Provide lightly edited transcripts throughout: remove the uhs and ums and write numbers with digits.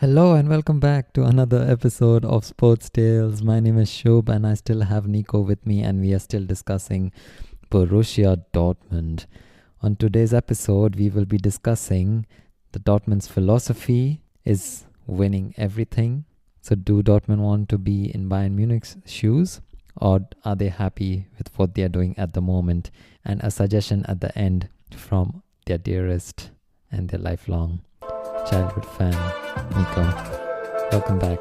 Hello and welcome back to another episode of Sports Tales. My name is Shub and I still have Nico with me and we are still discussing Borussia Dortmund. On today's episode, we will be discussing the Dortmund's philosophy is winning everything. So do Dortmund want to be in Bayern Munich's shoes or are they happy with what they are doing at the moment? And a suggestion at the end from their dearest and their lifelong childhood fan, Nico. Welcome back.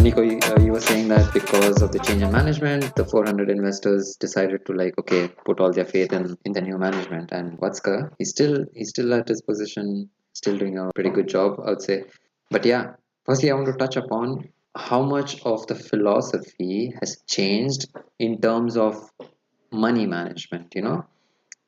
Nico, you were saying that because of the change in management, the 400 investors decided to put all their faith in the new management. And Watzke, he's still at his position, still doing a pretty good job, I would say. But yeah, firstly, I want to touch upon how much of the philosophy has changed in terms of money management,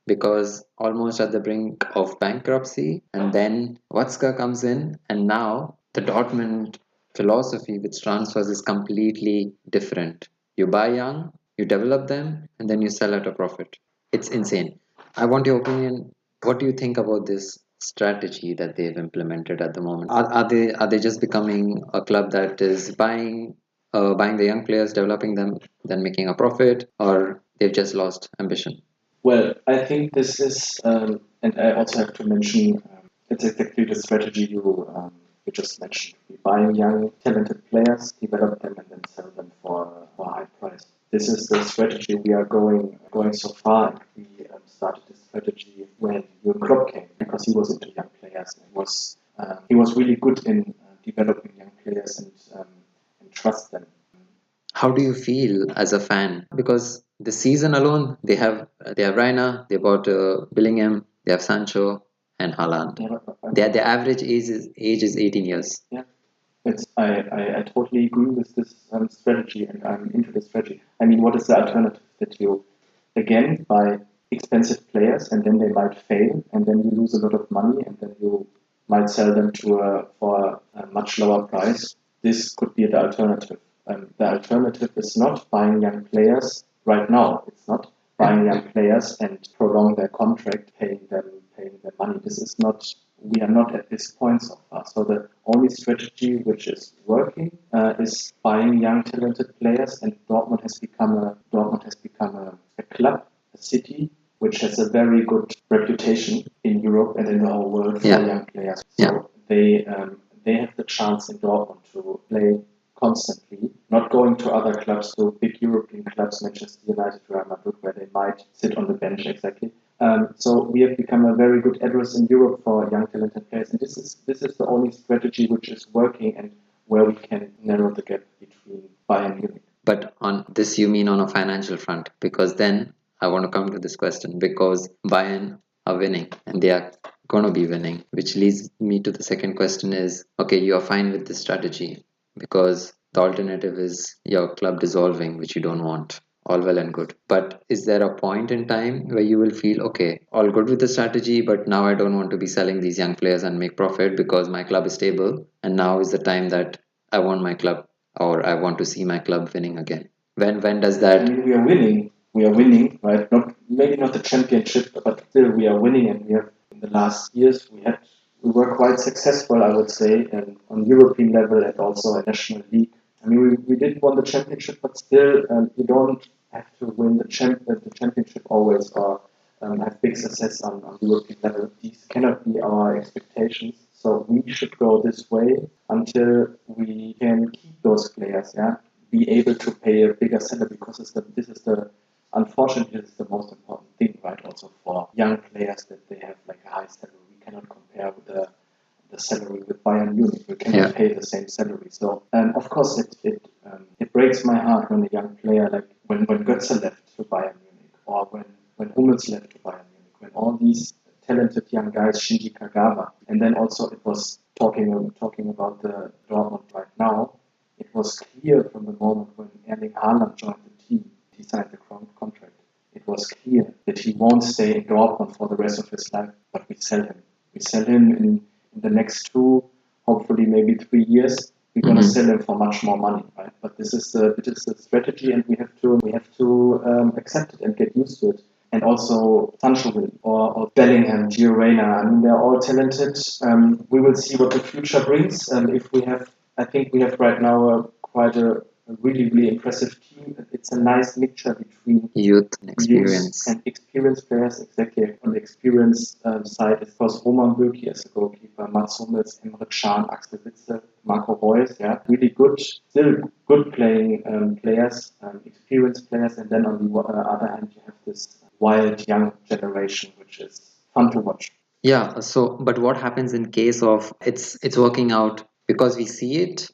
because almost at the brink of bankruptcy, and then Watzke comes in, and now the Dortmund philosophy with transfers is completely different. You buy young, you develop them, and then you sell at a profit. It's insane. I want your opinion. What do you think about this strategy that they've implemented at the moment? Are they just becoming a club that is buying the young players, developing them, then making a profit, or they've just lost ambition? Well, I think this is, and I also have to mention, it's exactly the strategy you just mentioned. We buy young, talented players, develop them, and then sell them for a high price. This is the strategy we are going so far. We started this strategy when Kloop came because he was into young players. And he was really good in developing young players and trust them. How do you feel as a fan? Because the season alone, they have Reina, they bought Billingham, they have Sancho and Haaland. Their average age is 18 years. Yeah, I totally agree with this strategy, and I'm into the strategy. I mean, what is the alternative? That you again buy expensive players, and then they might fail, and then you lose a lot of money, and then you might sell them for a much lower price. This could be the alternative. The alternative is not buying young players right now. It's not buying young players and prolong their contract, paying them money. This is not. We are not at this point so far. So the only strategy which is working is buying young, talented players, and Dortmund has become a club, a city which has a very good reputation in Europe and in the whole world for young players. So they have the chance in Dortmund to play constantly, not going to other clubs, to big European clubs, Manchester United, Real Madrid, where they might sit on the bench exactly. So we have become a very good address in Europe for young talented players, and this is the only strategy which is working and where we can narrow the gap between Bayern Munich. But on this, you mean on a financial front? Because then I want to come to this question because Bayern are winning and they are going to be winning, which leads me to the second question is, okay, you are fine with this strategy because the alternative is your club dissolving, which you don't want. All well and good. But is there a point in time where you will feel, okay, all good with the strategy, but now I don't want to be selling these young players and make profit because my club is stable. And now is the time that I want my club or I want to see my club winning again. When does that? I mean, we are winning. We are winning, right? Maybe not the championship, but still we are winning. And we have in the last years we were quite successful, I would say, and on European level and also at national league. I mean, we didn't win the championship, but still, you don't have to win the championship always or have big success on European level. These cannot be our expectations. So we should go this way until we can keep those players, be able to pay a bigger salary because unfortunately, this is the most important thing, right? Also for young players that they have like a high salary. We cannot compare with the salary with Bayern Munich. We cannot pay the same salary. So, of course, it breaks my heart when a young player, like when Götze left to Bayern Munich, or when Hummels left to Bayern Munich, when all these talented young guys, Shinji Kagawa, and then also it was talking about the Dortmund right now. It was clear from the moment when Erling Haaland joined the team, he signed the contract. It was clear that he won't stay in Dortmund for the rest of his life, but we sell him. We sell him in the next 2, hopefully maybe 3 years. We're going to sell him for much more money, right? But this is the strategy, and we have to accept it and get used to it. And also Sancho or Bellingham, Gio Reyna. I mean, they're all talented. We will see what the future brings. I think we have right now quite a really, really impressive team. It's a nice mixture between Youth and youth experience. and experienced players. Exactly. On the experience side, of course, Roman Bürki as a goalkeeper, Mats Hummels, Emre Can, Axel Witzel, Marco Reus. Yeah, really good, still good playing players, experienced players. And then on the other hand, you have this wild young generation, which is fun to watch. Yeah, so but what happens in case of it's working out because we see it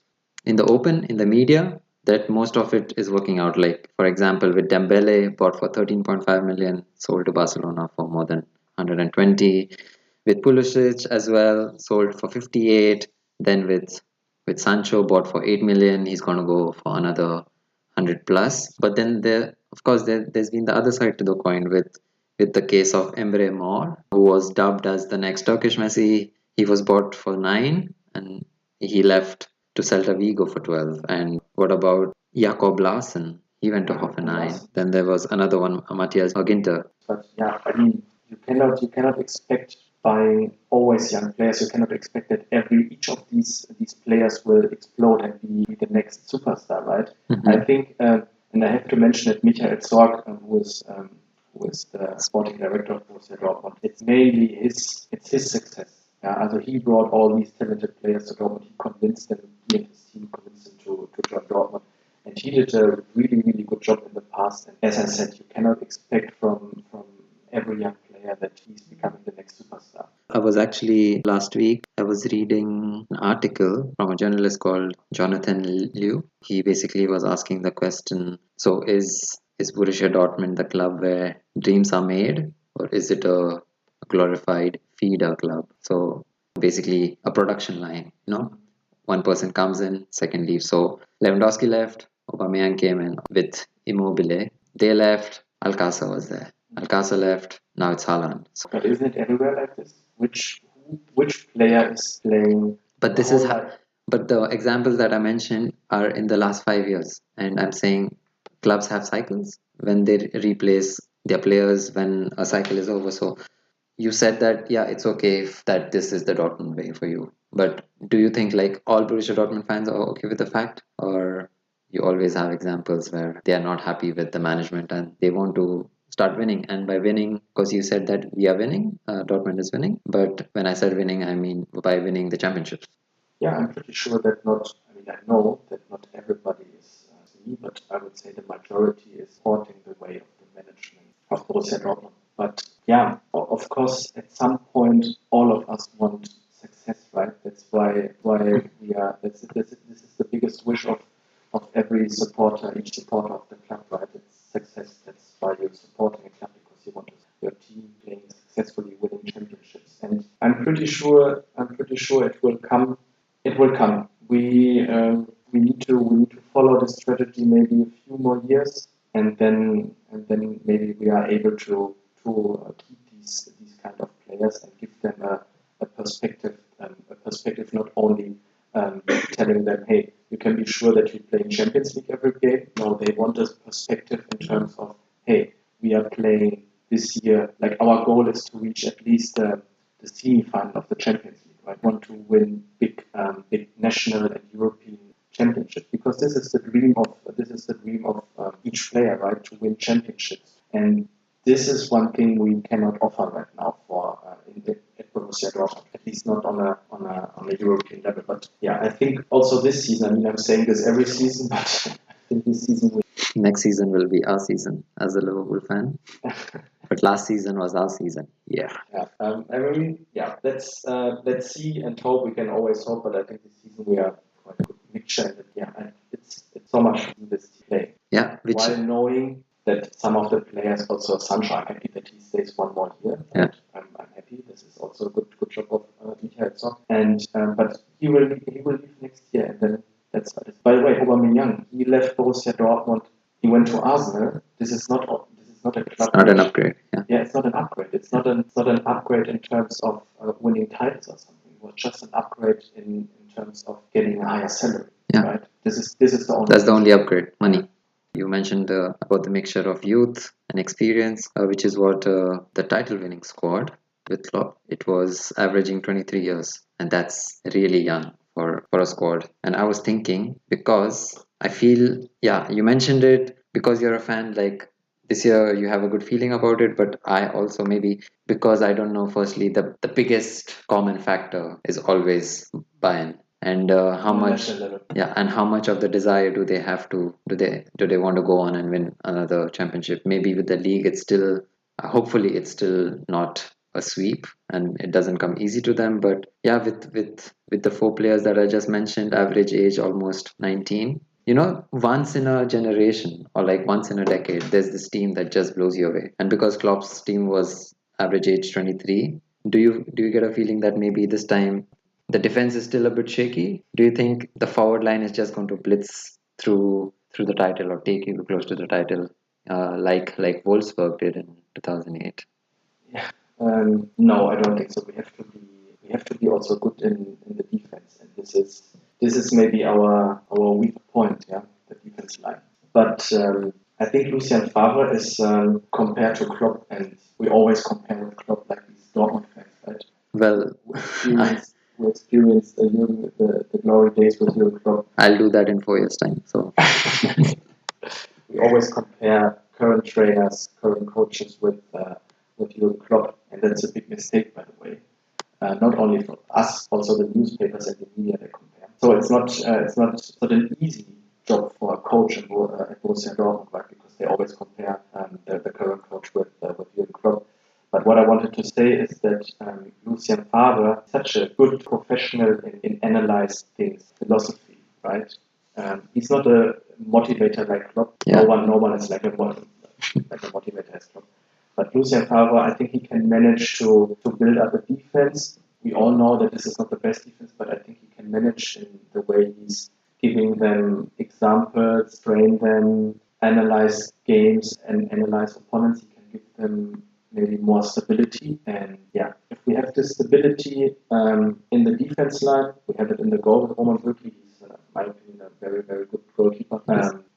in the open in the media that most of it is working out. Like for example, with Dembele bought for 13.5 million, sold to Barcelona for more than 120. With Pulisic as well, sold for 58. Then with Sancho bought for 8 million, he's gonna go for another 100 plus. But then there's been the other side to the coin with the case of Emre Mor, who was dubbed as the next Turkish Messi. He was bought for 9 and he left to Celta Vigo for 12. And what about Jakob Larsen? He went to Hoffenheim. Then there was another one, Matthias Ginter. But yeah, I mean, you cannot expect buying always young players. You cannot expect that each of these players will explode and be the next superstar, right? Mhm. I think, and I have to mention that Michael Zorc, who is the sporting director of Borussia Dortmund, it's his success. Yeah, also he brought all these talented players to Dortmund. He convinced them, he and his team convinced them to join Dortmund. And he did a really, really good job in the past. And as I said, you cannot expect from every young player that he's becoming the next superstar. I was actually last week, I was reading an article from a journalist called Jonathan Liu. He basically was asking the question, so is Borussia Dortmund the club where dreams are made, or is it a glorified feeder club? So basically a production line, one person comes in, second leaves. So Lewandowski left, Aubameyang came in with Immobile. They left, Alcázar was there. Alcázar left, now it's Haaland. So, But isn't it everywhere like this? Which player is playing but the this is whole life? but the examples that I mentioned are in the last 5 years, and I'm saying clubs have cycles when they replace their players when a cycle is over. So you said that yeah, it's okay if that this is the Dortmund way for you. But do you think like all Borussia Dortmund fans are okay with the fact, or you always have examples where they are not happy with the management and they want to start winning? And by winning, because you said that we are winning, Dortmund is winning. But when I said winning, I mean by winning the championships. Yeah, I'm pretty sure that not. I mean, I know that not everybody is me, but I would say the majority is supporting the way of the management of Borussia Dortmund. But yeah, of course, at some point, all of us want success, right? That's why we are. This is the biggest wish of every supporter, each supporter of the club, right? It's success. That's why you're supporting a club because you want your team playing successfully, winning championships. And I'm pretty sure it will come. It will come. We need to follow the strategy maybe a few more years, and then maybe we are able to keep these kind of players and give them a perspective not only telling them, hey, you can be sure that you play in Champions League every game. No, they want a perspective in terms of, hey, we are playing this year. Like our goal is to reach at least the semi-final of the Champions League. Right? Want to win big national and European championships because this is the dream of each player, right? To win championships, and this is one thing we cannot offer right now for at Borussia Dortmund, at least not on a European level. But yeah, I think also this season. I mean, I'm saying this every season, but I think this season we. Next season will be our season as a Liverpool fan. But last season was our season. Yeah. Yeah, I mean, yeah, let's see and hope. We can always hope, but I think this season we are quite a good mixture. And yeah, and it's so much in this play. Yeah. Which While knowing that some of the players also Sancho, I'm happy that he stays one more year. Yeah. And I'm happy. This is also a good job of Michael Zorc. And but he will leave next year, and then that's what it is. By the way, Aubameyang, he left Borussia Dortmund. He went to Arsenal. This is not a it's club. not an upgrade. Yeah. Yeah, it's not an upgrade. It's not an upgrade in terms of winning titles or something. It was just an upgrade in terms of getting a higher salary. Yeah, right? This is the only. that's the only upgrade. Money. You mentioned about the mixture of youth and experience, which is what the title-winning squad with Klopp. It was averaging 23 years, and that's really young for a squad. And I was thinking because I feel, yeah, you mentioned it because you're a fan. Like this year, you have a good feeling about it, but I also maybe because I don't know. Firstly, the biggest common factor is always Bayern, and how On a much, national level. yeah, and how much of the desire do they have to do they want to go on and win another championship? Maybe with the league, it's still hopefully it's still not a sweep and it doesn't come easy to them. But yeah, with the four players that I just mentioned, average age almost 19. Once in a generation or like once in a decade, there's this team that just blows you away. And because Klopp's team was average age 23, do you get a feeling that maybe this time the defense is still a bit shaky? Do you think the forward line is just going to blitz through the title or take you close to the title, like Wolfsburg did in 2008? Yeah. No, I don't think so. We have to be also good in the defense, and this is maybe our weak point, yeah, the defense line. But I think Lucien Favre is compared to Klopp, and we always compare with Klopp like these Dortmund fans, right? Well, We I, experienced we experienced the glory days with Jurgen Klopp. I'll do that in 4 years' time. So We always compare current trainers, current coaches with Jurgen Klopp, and that's a big mistake, by the way. Not only for us, also the newspapers and the media they compare. So it's not an easy job for a coach at Borussia Dortmund, right? Because they always compare the current coach with Jurgen Klopp. But what I wanted to say is that Lucien Favre is such a good professional in analyze things, philosophy, right? He's not a motivator like Klopp. yeah, No one is like a motivator as Klopp. But Lucien Favre, I think he can manage to build up a defense. We all know that this is not the best defense, but I think he can manage in the way he's giving them examples, train them, analyze games, and analyze opponents. He can give them maybe more stability. And yeah, if we have this stability in the defense line, we have it in the goal with Roman Bürki. He's, in my opinion, a very, very good goalkeeper.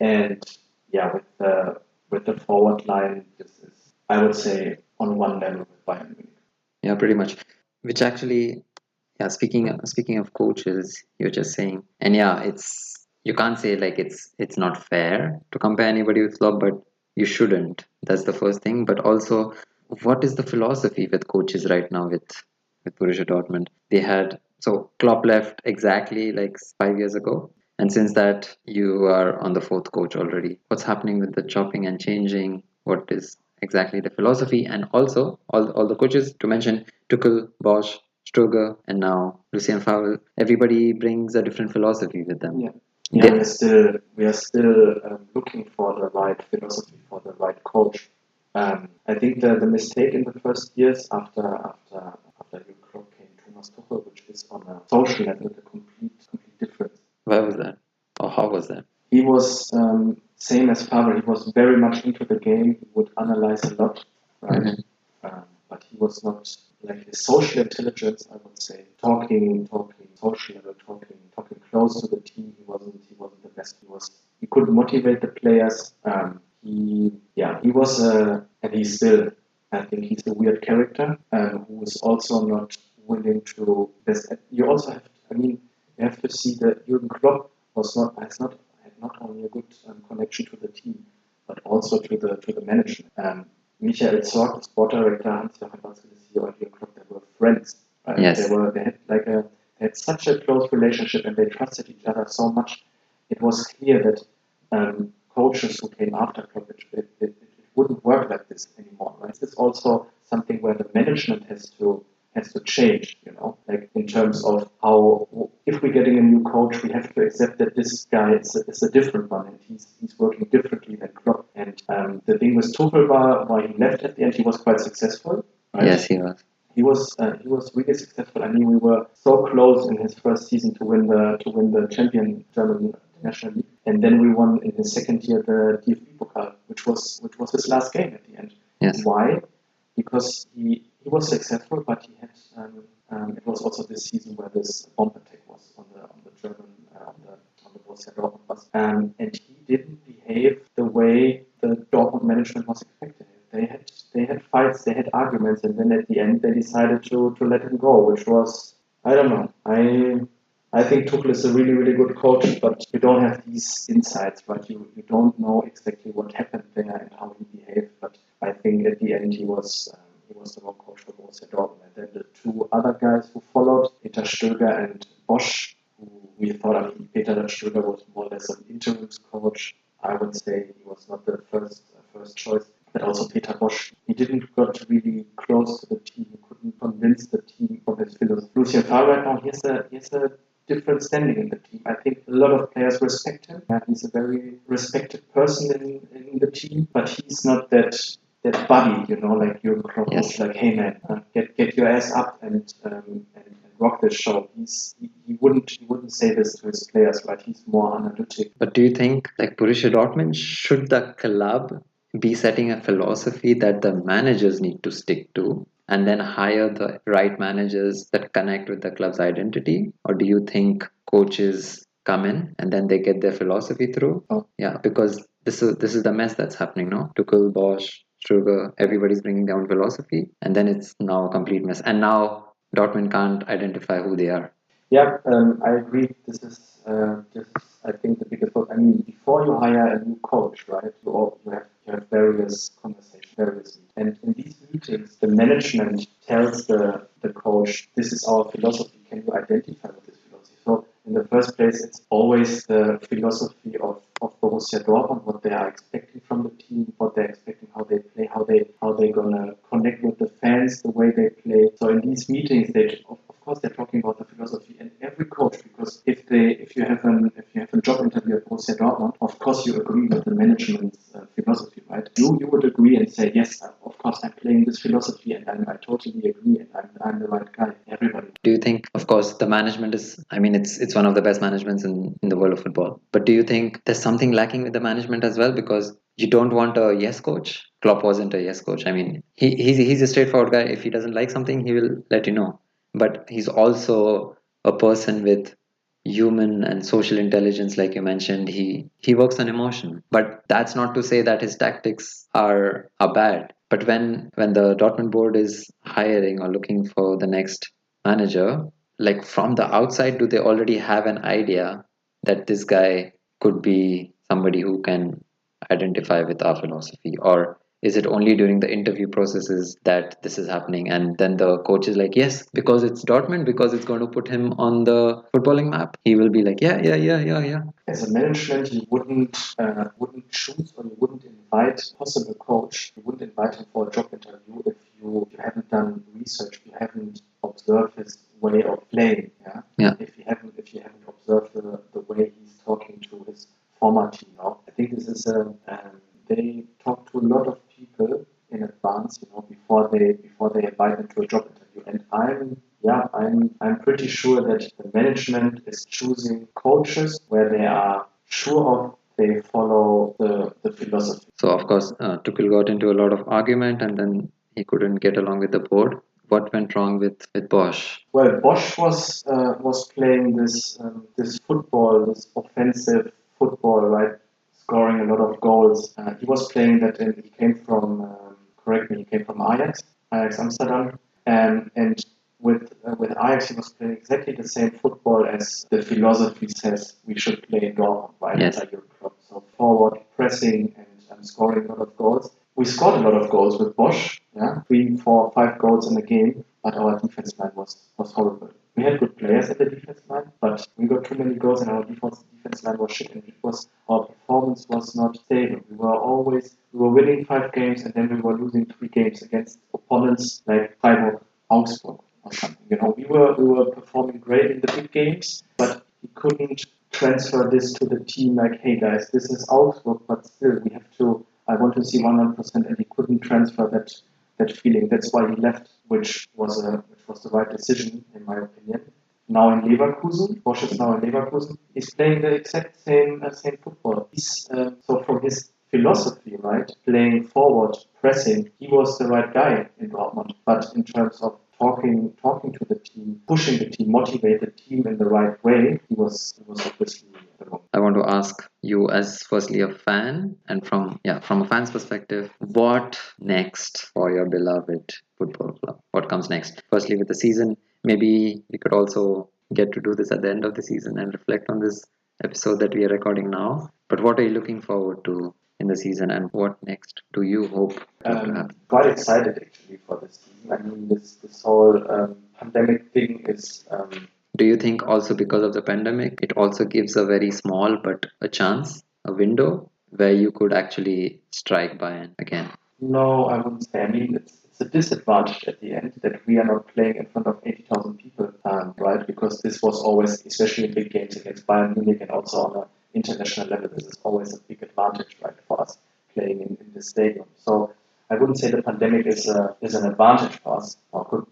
And yeah, with the forward line, this is, I would say, on one level with Bayern Munich. yeah, pretty much. Which actually, yeah, speaking of coaches, you're just saying, and yeah, you can't say like it's not fair to compare anybody with Klopp, but you shouldn't. That's the first thing. But also, what is the philosophy with coaches right now with Borussia Dortmund? They had so Klopp left exactly like 5 years ago, and since that you are on the fourth coach already. What's happening with the chopping and changing? What is exactly the philosophy? And also all the coaches to mention Tuchel, Bosch, Stroger, and now Lucien Favre. Everybody brings a different philosophy with them. Yeah. Yeah, we are still looking for the right philosophy, for the right coach. I think the mistake in the first years after Jurgen Klopp came, Thomas Tuchel, which is on a social level a complete difference. Why was that? Or how was that? He was same as Favre. He was very much into the game. He would analyze a lot, right? Mhm. But he was not like his social intelligence. I would say talking, social level, talking close to the team. He wasn't the best. He couldn't motivate the players. He was and he's still. I think he's a weird character who is also not willing to. You also have. I mean, you have to see that Jurgen Klopp had not only a good connection to the team, but also to the management. Michael Zorc, the sport director, Hans-Joachim Watzke, the CEO, and Jurgen Klopp, they were friends. Right? Yes. They had such a close relationship, and they trusted each other so much. It was clear that coaches who came after Klopp, it wouldn't work like this anymore. Right? This is also something where the management has to change, like in terms of how, if we're getting a new coach, we have to accept that this guy is a different one and he's working differently than Klopp. And the thing with Tuchel why he left at the end, he was quite successful, right? Yes, he was. He was really successful. I mean, we were so close in his first season to win the champion German national league, and then we won in his second year the DFB Pokal, which was his last game at the end. Yes. Why? Because he was successful, but he had it was also this season where this bomb attack was on the German on the Borussia Dortmund was. And he didn't behave the way the Dortmund management was expected. They had fights, they had arguments, and then at the end they decided to let him go, which was, I don't know. I think Tuchel is a really, really good coach, but you don't have these insights, right? You don't know exactly what happened there and how he behaved. But I think at the end he was the wrong coach for Borussia Dortmund. And then the two other guys who followed, Peter Stöger and Bosch, who we thought, I mean, Peter Stöger was more or less an interim coach. I would say he was not the first choice. But also Peter Bosch, he didn't got really close to the team. He couldn't convince the team of his philosophy. Lucien Favre right now, he has a different standing in the team. I think a lot of players respect him. He's a very respected person in the team, but he's not that buddy, like Jurgen Klopp, yes. Like, hey man, get your ass up and rock this show. He wouldn't say this to his players, right? He's more analytic. But do you think, like Borussia Dortmund, should the club be setting a philosophy that the managers need to stick to, and then hire the right managers that connect with the club's identity? Or do you think coaches come in and then they get their philosophy through? Oh. Yeah, because this is the mess that's happening now. Tuchel, Bosch, Sugar, everybody's bringing down philosophy, and then it's now a complete mess. And now Dortmund can't identify who they are. Yeah, I agree. This is, I think, the biggest problem. I mean, before you hire a new coach, right, you have various conversations, and in these meetings, the management tells the coach, this is our philosophy. Can you identify with this philosophy? So, in the first place, it's always the philosophy of Borussia Dortmund, what they are expecting from the team, what they're expecting, how they play, how they're gonna connect with the fans, the way they play. So in these meetings, of course they're talking about the philosophy, and every coach, because if you have a job interview at Borussia Dortmund, of course you agree with the management's philosophy, right? You would agree and say, yes, of course I'm playing this philosophy, and I totally agree, and I'm the right guy. Everybody. Do you think, of course, the management is, I mean, it's one of the best managements in the world of football, but do you think there's something lacking with the management as well? Because you don't want a yes coach. Klopp wasn't a yes coach. I mean, he's a straightforward guy. If he doesn't like something, he will let you know. But he's also a person with human and social intelligence, like you mentioned. He works on emotion. But that's not to say that his tactics are bad. But when the Dortmund board is hiring or looking for the next manager, like from the outside, do they already have an idea that this guy could be somebody who can identify with our philosophy? Or is it only during the interview processes that this is happening, and then the coach is like, yes, because it's Dortmund, because it's going to put him on the footballing map, he will be like, yeah. As a management, you wouldn't choose, or you wouldn't invite a possible coach. You wouldn't invite him for a job interview if you haven't done research, if you haven't observed his way of playing. Yeah. If you haven't observed the way he's talking to his former team. I think this is they talk to a lot of people in advance, before they invite them to a job interview. And I'm pretty sure that the management is choosing coaches where they are sure of they follow the philosophy. So of course, Tuchel got into a lot of argument, and then he couldn't get along with the board. What went wrong with Bosch? Well, Bosch was playing this football, this offensive football, right? Scoring a lot of goals. He was playing that, and he came from, he came from Ajax Amsterdam, and with Ajax he was playing exactly the same football as the philosophy says we should play in Dortmund, right? Yes. So forward, pressing, and scoring a lot of goals. We scored a lot of goals with Bosch, 3, 4, 5 goals in a game, but our defense line was horrible. We had good players at the defense line, but we got too many goals and our defense line was shit, and our performance was not stable. We were winning 5 games, and then we were losing 3 games against opponents like Freiburg, Augsburg or something. We were performing great in the big games, but he couldn't transfer this to the team like, hey guys, this is Augsburg, but still I want to see 100%, and he couldn't transfer that feeling. That's why he left, which was the right decision in my opinion. Now in Leverkusen, Bosch is now in Leverkusen. He's playing the exact same football. So from his philosophy, right, playing forward, pressing, he was the right guy in Dortmund. But in terms of talking to the team, pushing the team, motivate the team in the right way, he was obviously the moment. I want to ask you, as firstly a fan, and from a fan's perspective, what next for your beloved football club? What comes next? Firstly, with the season, maybe we could also get to do this at the end of the season and reflect on this episode that we are recording now. But what are you looking forward to in the season, and what next do you hope to happen? Quite excited actually for this season. I mean, this whole pandemic thing is. Do you think also because of the pandemic, it also gives a very small but a chance, a window where you could actually strike Bayern again? No, I wouldn't say. I mean, it's a disadvantage at the end that we are not playing in front of 80,000 people, right? Because this was always, especially in big games against Bayern Munich and also on an international level, this is always a big advantage, right, for us playing in the stadium. So I wouldn't say the pandemic is an advantage for us, or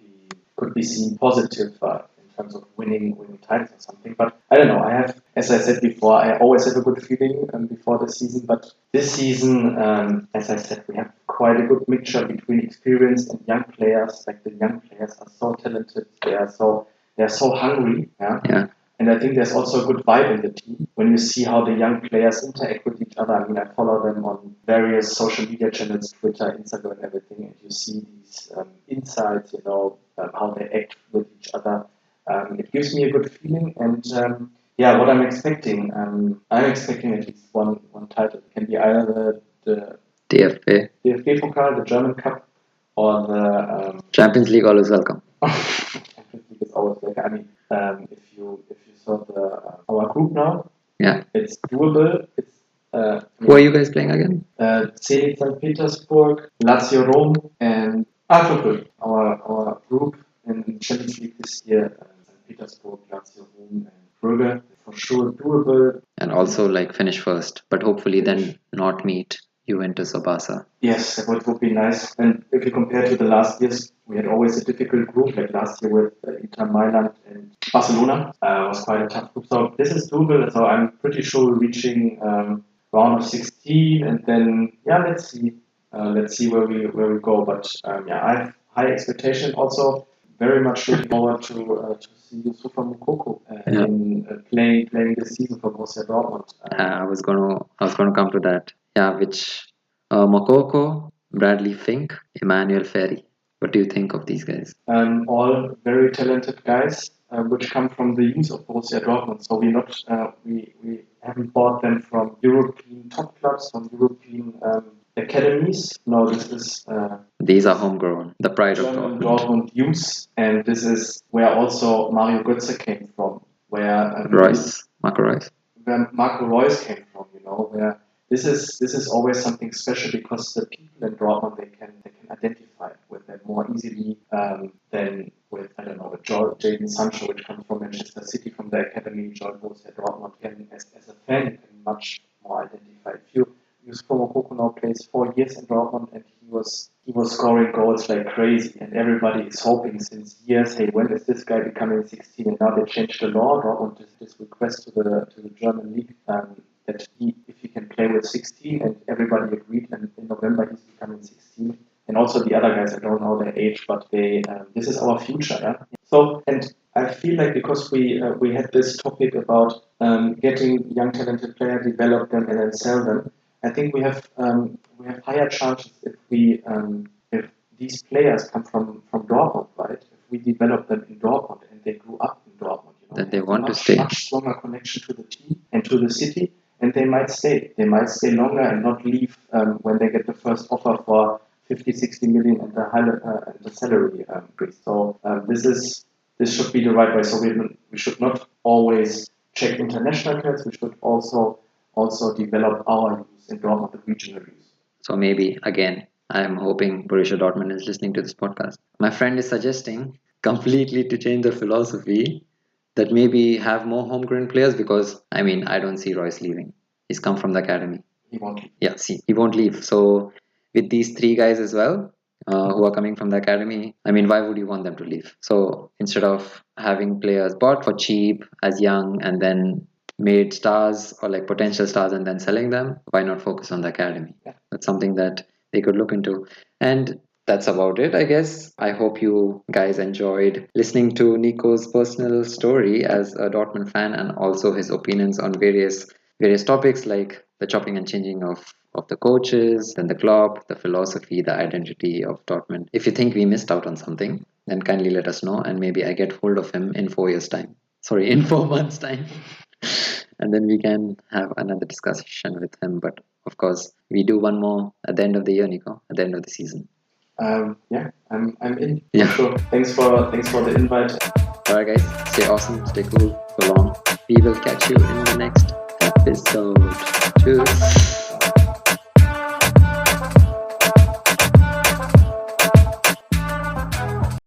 could be seen positive in terms of winning titles or something. But I don't know. I have, as I said before, I always have a good feeling before the season. But this season, as I said, we have quite a good mixture between experienced and young players. Like the young players are so talented. They are so hungry. Yeah. Yeah. And I think there's also a good vibe in the team when you see how the young players interact with each other. I mean, I follow them on various social media channels, Twitter, Instagram, everything, and you see these insights, how they act with each other. It gives me a good feeling, and yeah, what I'm expecting at least one title. It can be either the DFB. DFB Pokal, the German Cup, or the Champions League always welcome. Champions League is always like. I mean, if you saw our group now, Yeah. it's doable. It's Who are you guys playing again? Zenit St. Petersburg, Lazio Rome, and Liverpool. Our group in Champions League this year, St. Petersburg, Lazio Rome, and Brugge, for sure doable. And also like finish first, but hopefully then not meet Juventus or Barca. Yes, that would be nice. And if you compare to the last years, we had always a difficult group. Like last year with Inter Milan and Barcelona, was quite a tough group. So this is doable. So I'm pretty sure we're reaching round of 16, and then yeah, let's see where we go. But yeah, I have high expectation. Also, very much looking forward to see Yusufa Mukoko Yeah. in playing this season for Borussia Dortmund. I was gonna come to that. Yeah, which Mokoko, Bradley Fink, Emmanuel Ferry. What do you think of these guys? All very talented guys, which come from the youth of Borussia Dortmund. So we haven't bought them from European top clubs, from European academies. No, this is These are homegrown, the pride of German Dortmund. Dortmund youth, and this is where also Mario Götze came from, Marco Reus. where Marco Reus came from, where this is always something special because the people in Dortmund they can identify with them more easily than with I don't know with Jadon Sancho, which comes from Manchester City from the academy. Joined Borussia Dortmund, can as a fan you can much more identify. If you Yusufa Mokoko now plays 4 years in Dortmund, and he was scoring goals like crazy, and everybody is hoping since years, hey, when is this guy becoming 16? And now they changed the law. Dortmund did this request to the German league that if he can play with 16, and everybody agreed, and in November he's becoming 16. And also the other guys, I don't know their age, but this is our future. Yeah? So, and I feel like because we had this topic about getting young talented players, develop them, and then sell them. I think we have higher chances if these players come from Dortmund, right? If we develop them in Dortmund and they grew up in Dortmund, That they have a want to stay. much stronger connection to the team and to the city, and they might stay. They might stay longer and not leave when they get the first offer for 50, 60 million and the salary increase. So this should be the right way. So we should not always check international players. We should also develop our youth in Dortmund, the regional youth. So maybe again, I'm hoping Borussia Dortmund is listening to this podcast. My friend is suggesting completely to change the philosophy, that maybe have more homegrown players, because I mean I don't see Royce leaving. He's come from the academy. He won't. Yeah, see, he won't leave. So with these three guys as well, who are coming from the academy, I mean, why would you want them to leave? So instead of having players bought for cheap as young and then made stars or like potential stars and then selling them, why not focus on the academy? Yeah. That's something that they could look into. And that's about it, I guess. I hope you guys enjoyed listening to Nico's personal story as a Dortmund fan, and also his opinions on various topics like the chopping and changing of the coaches, then the club, the philosophy, the identity of Dortmund. If you think we missed out on something, then kindly let us know, and maybe I get hold of him in 4 years' time. Sorry, in 4 months' time. And then we can have another discussion with him. But of course, we do one more at the end of the year, Nico, at the end of the season. Yeah, I'm in. Yeah. Sure. Thanks for the invite. Alright, guys, stay awesome, stay cool, so long. We will catch you in the next episode. Cheers.